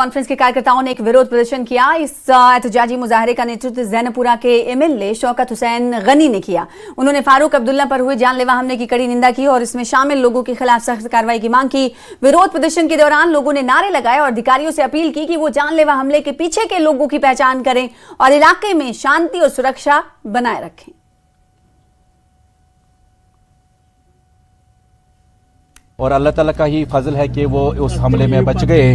Conference के कार्यकर्ताओं ने एक विरोध प्रदर्शन किया। इस एहतजाजी मुजाहरे का नेतृत्व ज़ैनपुरा के एमएलए शौकत हुसैन गनी ने किया। उन्होंने फारूक अब्दुल्ला पर हुए जानलेवा हमले की कड़ी निंदा की और इसमें शामिल लोगों के खिलाफ सख्त कार्रवाई की मांग की। विरोध प्रदर्शन के दौरान लोगों ने नारे लगाए और अधिकारियों से अपील की कि वो जानलेवा हमले के पीछे के लोगों की पहचान करें और इलाके में शांति और सुरक्षा बनाए रखें। और अल्लाह ताला का ही फजल है कि वो उस हमले में बच गए।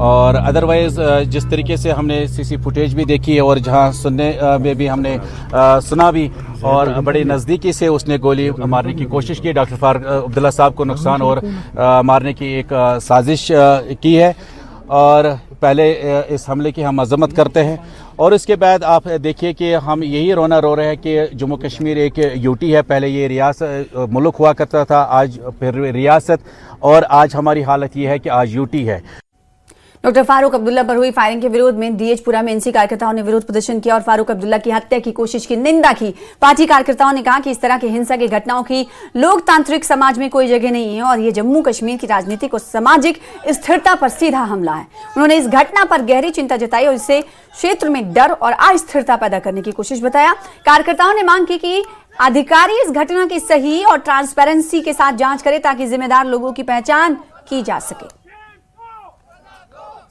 और अदरवाइज़ जिस तरीके से हमने सीसी फुटेज भी देखी है और जहां सुनने में भी हमने सुना भी, और बड़े नज़दीकी से उसने गोली मारने की कोशिश की। डॉक्टर फारूक अब्दुल्ला साहब को नुकसान और मारने की एक साजिश की है। और पहले इस हमले की हम मजम्मत करते हैं और इसके बाद आप देखिए कि हम यही रोना रो रहे हैं कि जम्मू कश्मीर एक यूटी है। पहले ये रियासत मुल्क हुआ करता था, आज फिर रियासत, और आज हमारी हालत ये है कि आज यूटी है। डॉक्टर फारूक अब्दुल्ला पर हुई फायरिंग के विरोध में डीएचपुरा में एनसी कार्यकर्ताओं ने विरोध प्रदर्शन किया और फारूक अब्दुल्ला की हत्या की कोशिश की निंदा की। पार्टी कार्यकर्ताओं ने कहा कि इस तरह की हिंसा की घटनाओं की लोकतांत्रिक समाज में कोई जगह नहीं है और ये जम्मू कश्मीर की राजनीतिक और सामाजिक स्थिरता पर सीधा हमला है। उन्होंने इस घटना पर गहरी चिंता जताई और इससे क्षेत्र में डर और अस्थिरता पैदा करने की कोशिश बताया। कार्यकर्ताओं ने मांग की कि अधिकारी इस घटना की सही और ट्रांसपेरेंसी के साथ जांच करें ताकि जिम्मेदार लोगों की पहचान की जा सके।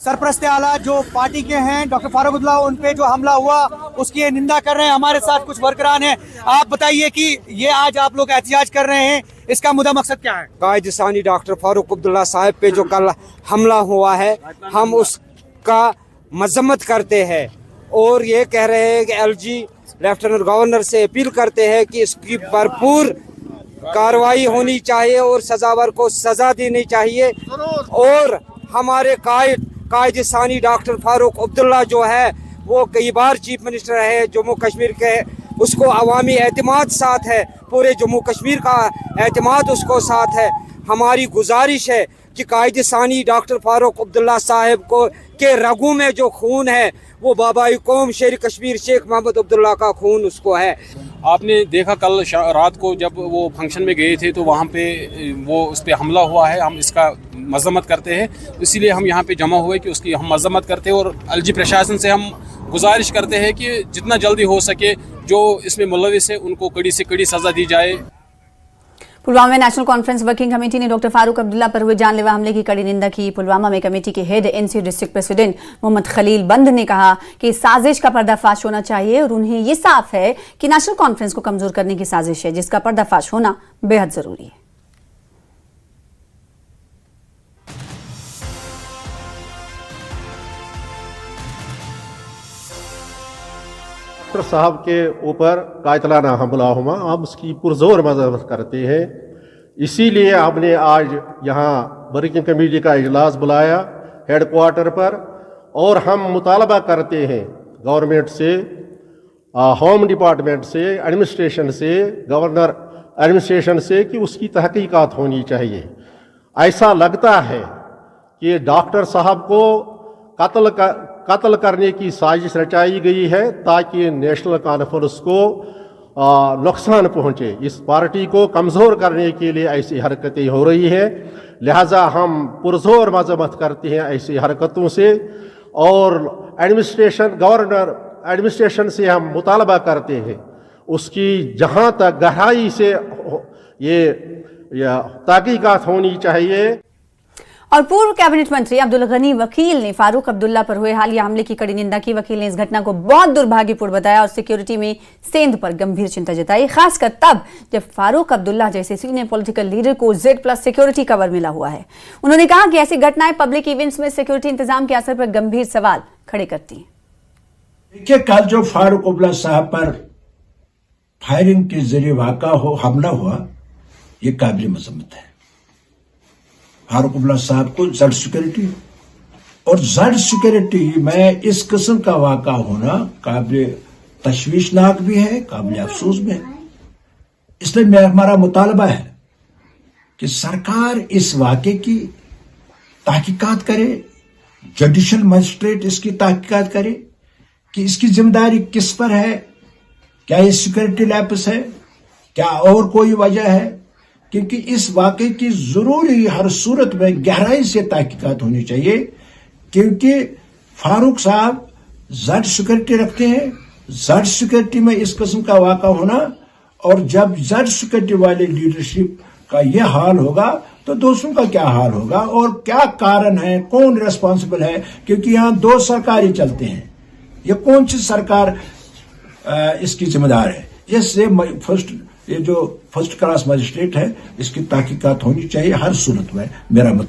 सरपरस्ते आला जो पार्टी के हैं डॉक्टर फारूक अब्दुल्ला, उन पे जो हमला हुआ उसकी निंदा कर रहे हैं। हमारे साथ कुछ वर्करान हैं। आप बताइए कि ये आज आप लोग एहतजाज कर रहे हैं, इसका मुद्दा मकसद क्या है? कायदसानी डॉक्टर फारूक अब्दुल्ला साहब पे जो कल हमला हुआ है, हम उसका मजम्मत करते हैं और ये कह रहे हैं कि एलजी लेफ्टिनेंट गवर्नर से अपील करते हैं कि इसकी भरपूर कार्रवाई होनी चाहिए और सजावर को सजा देनी चाहिए। और हमारे कायदसानी डॉक्टर फारूक अब्दुल्ला जो है वो कई बार चीफ मिनिस्टर है जम्मू कश्मीर के, उसको अवामी एतमाद साथ है, पूरे जम्मू कश्मीर का एतमाद उसको साथ है। हमारी गुजारिश है कि कायदसानी डॉक्टर फारूक अब्दुल्ला साहब को के रगों में जो खून है वो बाबाई कौम शेर कश्मीर शेख मोहम्मद अब्दुल्ला का खून उसको है। आपने देखा कल रात को जब वो फंक्शन में गए थे तो वहाँ पे वो उस पर हमला हुआ है। हम इसका मजम्मत करते हैं, इसीलिए हम यहाँ पे जमा हुए कि उसकी हम मजम्मत करते हैं और एलजी प्रशासन से हम गुजारिश करते हैं कि जितना जल्दी हो सके जो इसमें मुलविस है उनको कड़ी से कड़ी सज़ा दी जाए। पुलवामा में नेशनल कॉन्फ्रेंस वर्किंग कमेटी ने डॉक्टर फारूक अब्दुल्ला पर हुए जानलेवा हमले की कड़ी निंदा की। पुलवामा में कमेटी के head NC district president Mohammad Khalil Bandh ने कहा कि साजिश का पर्दाफाश होना चाहिए और उन्हें ये साफ है कि नेशनल कॉन्फ्रेंस को कमजोर करने की साजिश है जिसका पर्दाफाश होना बेहद जरूरी है। डॉक्टर साहब के ऊपर कायतलाना हमला हुआ, हम उसकी पुरजोर मजम्मत करते हैं। इसीलिए हमने आज यहाँ वर्किंग कमेटी का इजलास बुलाया हेडक्वार्टर पर और हम मुतालबा करते हैं गवर्नमेंट से, होम डिपार्टमेंट से, एडमिनिस्ट्रेशन से, गवर्नर एडमिनिस्ट्रेशन से कि उसकी तहकीकात होनी चाहिए। ऐसा लगता है कि डॉक्टर साहब को कत्ल करने की साजिश रचाई गई है ताकि नेशनल कॉन्फ्रेंस को नुकसान पहुंचे। इस पार्टी को कमज़ोर करने के लिए ऐसी हरकतें हो रही हैं, लिहाजा हम पुरजोर मजम्मत करते हैं ऐसी हरकतों से। और गवर्नर एडमिनिस्ट्रेशन से हम मुतालबा करते हैं उसकी जहां तक गहराई से ये तहकीकात होनी चाहिए। और पूर्व कैबिनेट मंत्री अब्दुल गनी वकील ने फारूक अब्दुल्ला पर हुए हालिया हमले की कड़ी निंदा की। वकील ने इस घटना को बहुत दुर्भाग्यपूर्ण बताया और सिक्योरिटी में सेंध पर गंभीर चिंता जताई, खासकर तब जब फारूक अब्दुल्ला जैसे सीनियर पॉलिटिकल लीडर को Z+ सिक्योरिटी कवर मिला हुआ है। उन्होंने कहा कि ऐसी घटनाएं पब्लिक इवेंट्स में सिक्योरिटी इंतजाम के असर पर गंभीर सवाल खड़े करती हैं। देखिए, कल जो फारूक अब्दुल्ला साहब पर फायरिंग के जरिए हमला हुआ, ये काबिल मजम्मत है। फारूक अब्दुल्ला साहब को Z सिक्योरिटी और Z सिक्योरिटी में इस किस्म का वाक़ा होना काबिल तशवीशनाक भी है, काबिल अफसोस भी है। इसलिए हमारा मुतालबा है कि सरकार इस वाक़े की तहकीकात करे, जुडिशल मजिस्ट्रेट इसकी तहकीकात करे कि इसकी जिम्मेदारी किस पर है, क्या ये सिक्योरिटी लैप्स है, क्या और कोई वजह है, क्योंकि इस वाक़े की जरूरी हर सूरत में गहराई से तहकीकात होनी चाहिए क्योंकि फारूक साहब जेड सिक्योरिटी रखते हैं। जेड सिक्योरिटी में इस किस्म का वाक़ा होना, और जब जेड सिक्योरिटी वाले लीडरशिप का यह हाल होगा तो दूसरों का क्या हाल होगा, और क्या कारण है, कौन रिस्पॉन्सिबल है, क्योंकि यहाँ दो सरकारें चलते हैं। ये कौन सी सरकार इसकी जिम्मेदार है? इससे ये जो फर्स्ट क्लास मजिस्ट्रेट है, इसकी तहकीकात होनी चाहिए हर सूरत में, मेरा मत।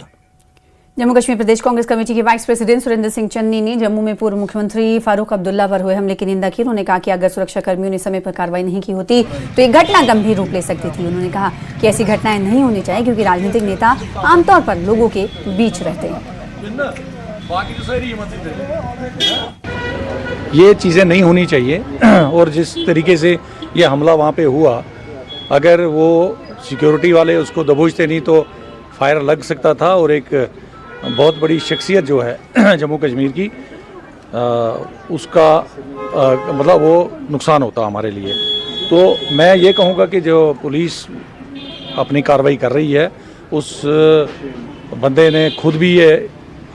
जम्मू कश्मीर प्रदेश कांग्रेस कमेटी के वाइस प्रेसिडेंट सुरेंद्र सिंह चन्नी ने जम्मू में पूर्व मुख्यमंत्री फारूक अब्दुल्ला पर हुए हमले की निंदा की। उन्होंने कहा कि अगर सुरक्षा कर्मियों ने समय पर कार्रवाई नहीं की होती तो ये घटना गंभीर रूप ले सकती थी। उन्होंने कहा कि ऐसी घटनाएं नहीं होनी चाहिए, क्योंकि राजनीतिक नेता आमतौर पर लोगों के बीच रहते हैं। ये चीज़ें नहीं होनी चाहिए, और जिस तरीके से ये हमला वहाँ पे हुआ, अगर वो सिक्योरिटी वाले उसको दबोचते नहीं तो फायर लग सकता था, और एक बहुत बड़ी शख्सियत जो है जम्मू कश्मीर की, उसका मतलब वो नुकसान होता हमारे लिए। तो मैं ये कहूँगा कि जो पुलिस अपनी कार्रवाई कर रही है, उस बंदे ने खुद भी ये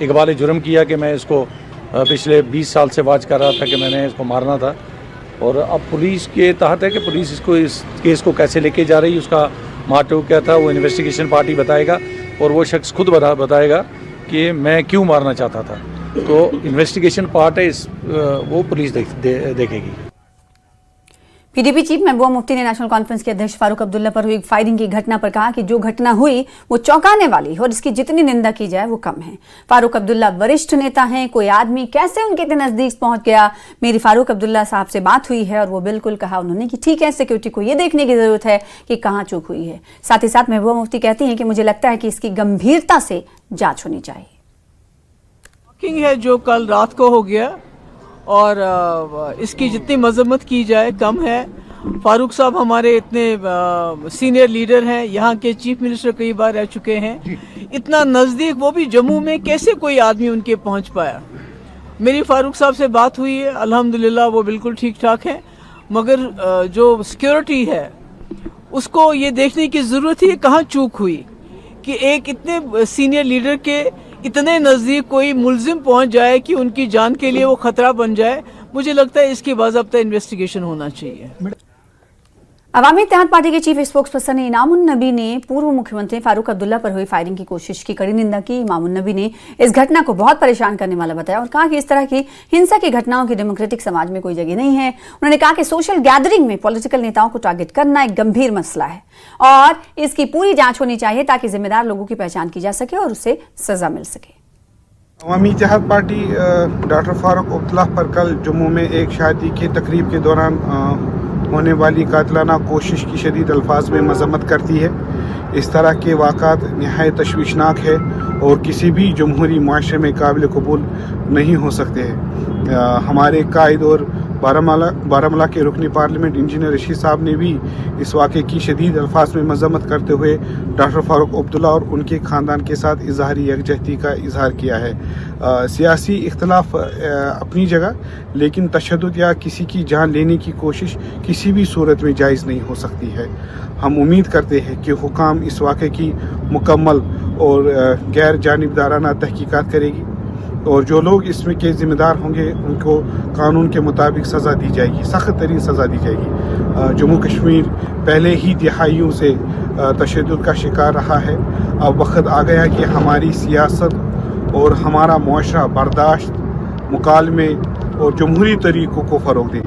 इकबाल जुर्म किया कि मैं इसको पिछले 20 साल से वाच कर रहा था कि मैंने इसको मारना था, और अब पुलिस के तहत है कि पुलिस इस केस को कैसे लेके जा रही है, उसका मोटिव क्या था वो इन्वेस्टिगेशन पार्टी बताएगा, और वो शख्स खुद बताएगा कि मैं क्यों मारना चाहता था। तो इन्वेस्टिगेशन पार्ट है, वो पुलिस देखेगी। पीडीपी चीफ महबूबा मुफ्ती ने नेशनल कॉन्फ्रेंस के अध्यक्ष फारूक अब्दुल्ला पर हुई फायरिंग की घटना पर कहा कि जो घटना हुई वो चौंकाने वाली है और इसकी जितनी निंदा की जाए वो कम है। फारूक अब्दुल्ला वरिष्ठ नेता हैं, कोई आदमी कैसे उनके इतने नजदीक पहुंच गया। मेरी फारूक अब्दुल्ला साहब से बात हुई है और वो बिल्कुल कहा उन्होंने कि ठीक है, सिक्योरिटी को ये देखने की जरूरत है कि कहाँ चूक हुई है। साथ ही साथ महबूबा मुफ्ती कहती हैं कि मुझे लगता है कि इसकी गंभीरता से जांच होनी चाहिए। है जो कल रात को हो गया, और इसकी जितनी मजम्मत की जाए कम है। फारूक साहब हमारे इतने सीनियर लीडर हैं, यहाँ के चीफ मिनिस्टर कई बार रह चुके हैं, इतना नज़दीक, वो भी जम्मू में कैसे कोई आदमी उनके पहुँच पाया। मेरी फारूक साहब से बात हुई है, अल्हम्दुलिल्लाह वो बिल्कुल ठीक ठाक है, मगर जो सिक्योरिटी है उसको ये देखने की ज़रूरत है कहाँ चूक हुई कि एक इतने सीनियर लीडर के इतने नज़दीक कोई मुलजिम पहुँच जाए कि उनकी जान के लिए वो खतरा बन जाए। मुझे लगता है इसकी बाज़ाब्ता इन्वेस्टिगेशन होना चाहिए। अवामी इत्तेहाद पार्टी के चीफ स्पोक्स पर्सन इनामुन नबी ने पूर्व मुख्यमंत्री फारूक अब्दुल्ला पर हुई फायरिंग की कोशिश की कड़ी निंदा की। इनामुन नबी ने इस घटना को बहुत परेशान करने वाला बताया और कहा कि इस तरह की हिंसा की घटनाओं की डेमोक्रेटिक समाज में कोई जगह नहीं है। उन्होंने कहा कि सोशल गैदरिंग में पॉलिटिकल नेताओं को टारगेट करना एक गंभीर मसला है और इसकी पूरी जांच होनी चाहिए ताकि जिम्मेदार लोगों की पहचान की जा सके और उससे सजा मिल सके। अवामी इत्तेहाद पार्टी डॉक्टर फारूक अब्दुल्ला पर कल जम्मू में एक शादी के तकरीब के दौरान होने वाली कातिलाना कोशिश की शदीद अल्फाज में मजम्मत करती है। इस तरह के वाक़ात नहायत तशवीशनाक है और किसी भी जमहूरी मुआशरे में काबिल कबूल नहीं हो सकते हैं। हमारे कायद और बारामूला के रुकनी पार्लियामेंट इंजीनियर रशीद साहब ने भी इस वाक़े की शदीद अल्फाज में मजम्मत करते हुए डॉक्टर फारूक अब्दुल्ला और उनके ख़ानदान के साथ इजहारी यकजहती का इजहार किया है। सियासी इख्तलाफ अपनी जगह, लेकिन तशद्दुद या किसी की जान लेने की कोशिश किसी भी सूरत में जायज़ नहीं हो सकती है। हम उम्मीद करते हैं कि हुकाम इस वाक़े की मुकम्मल और गैर जानिबदाराना तहकीकात करेगी और जो लोग इसमें के ज़िम्मेदार होंगे उनको कानून के मुताबिक सज़ा दी जाएगी, सख्त तरीन सज़ा दी जाएगी। जम्मू कश्मीर पहले ही दिहाइयों से तशद्दुद का शिकार रहा है। अब वक्त आ गया कि हमारी सियासत और हमारा मुआशरा बर्दाश्त, मुकालमे और जमहूरी तरीक़ों को फ़रोग़ दे।